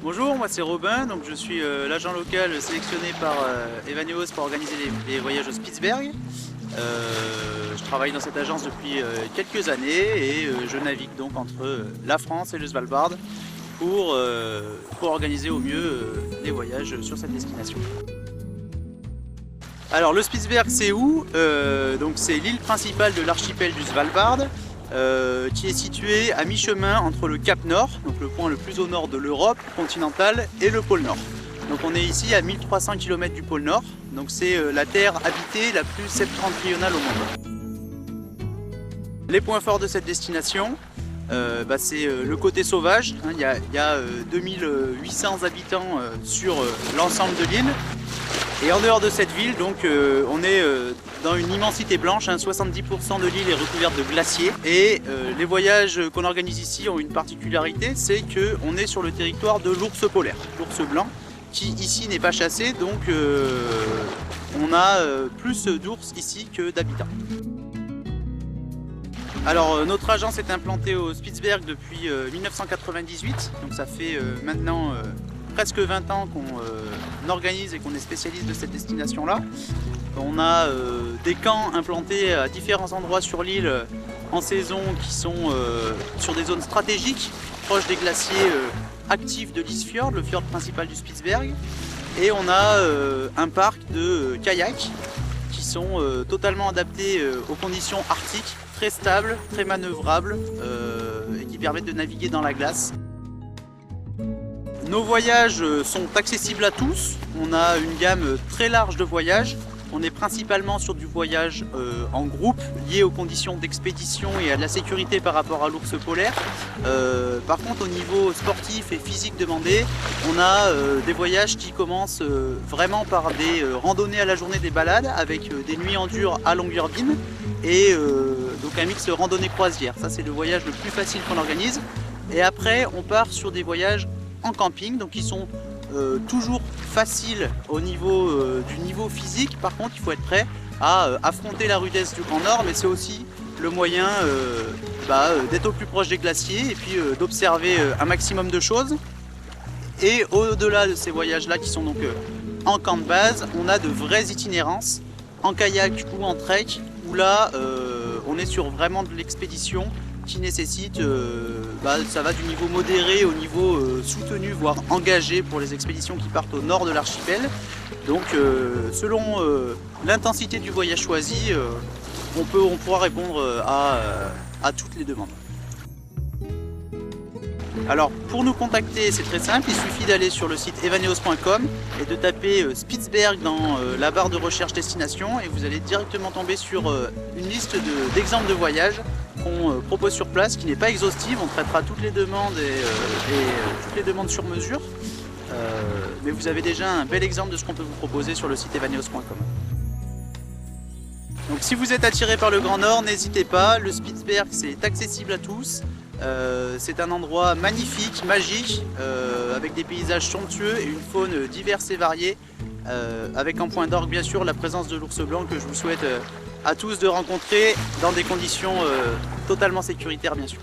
Bonjour, moi c'est Robin, donc je suis l'agent local sélectionné par Evaneos pour organiser les voyages au Spitzberg. Je travaille dans cette agence depuis quelques années et je navigue donc entre la France et le Svalbard pour organiser au mieux les voyages sur cette destination. Alors le Spitzberg c'est où? Donc c'est l'île principale de l'archipel du Svalbard. Qui est situé à mi-chemin entre le Cap Nord, donc le point le plus au nord de l'Europe continentale, et le pôle Nord. Donc on est ici à 1300 km du pôle Nord, donc c'est la terre habitée la plus septentrionale au monde. Les points forts de cette destination, c'est le côté sauvage. Il y a 2800 habitants sur l'ensemble de l'île. Et en dehors de cette ville, donc, on est dans une immensité blanche, 70% de l'île est recouverte de glaciers. Et les voyages qu'on organise ici ont une particularité, c'est qu'on est sur le territoire de l'ours polaire, l'ours blanc, qui ici n'est pas chassé, donc on a plus d'ours ici que d'habitants. Alors notre agence est implantée au Spitzberg depuis 1998, donc ça fait maintenant presque 20 ans qu'on organise et qu'on est spécialiste de cette destination-là. On a des camps implantés à différents endroits sur l'île en saison qui sont sur des zones stratégiques, proches des glaciers actifs de l'Isfjord, le fjord principal du Spitzberg. Et on a un parc de kayaks qui sont totalement adaptés aux conditions arctiques, très stables, très manœuvrables et qui permettent de naviguer dans la glace. Nos voyages sont accessibles à tous, on a une gamme très large de voyages. On est principalement sur du voyage en groupe, lié aux conditions d'expédition et à de la sécurité par rapport à l'ours polaire. Par contre, au niveau sportif et physique demandé, on a des voyages qui commencent vraiment par des randonnées à la journée, des balades, avec des nuits en dur à Longyearbyen et donc un mix randonnée-croisière. Ça, c'est le voyage le plus facile qu'on organise. Et après, on part sur des voyages en camping, donc qui sont toujours faciles au niveau du niveau physique. Par contre, il faut être prêt à affronter la rudesse du Grand Nord, mais c'est aussi le moyen d'être au plus proche des glaciers et puis d'observer un maximum de choses. Et au-delà de ces voyages-là qui sont donc en camp de base, on a de vraies itinérances en kayak ou en trek, où là on est sur vraiment de l'expédition qui nécessite, ça va du niveau modéré au niveau soutenu, voire engagé pour les expéditions qui partent au nord de l'archipel. Donc selon l'intensité du voyage choisi, on pourra répondre à toutes les demandes. Alors pour nous contacter, c'est très simple, il suffit d'aller sur le site evaneos.com et de taper Spitzberg dans la barre de recherche destination et vous allez directement tomber sur une liste d'exemples de voyages qu'on propose sur place, qui n'est pas exhaustive. On traitera toutes les demandes et toutes les demandes sur mesure, mais vous avez déjà un bel exemple de ce qu'on peut vous proposer sur le site evaneos.com. Donc si vous êtes attiré par le Grand Nord, n'hésitez pas, le Spitzberg c'est accessible à tous. C'est un endroit magnifique, magique, avec des paysages somptueux et une faune diverse et variée, avec en point d'orgue bien sûr la présence de l'ours blanc que je vous souhaite à tous de rencontrer dans des conditions totalement sécuritaires bien sûr.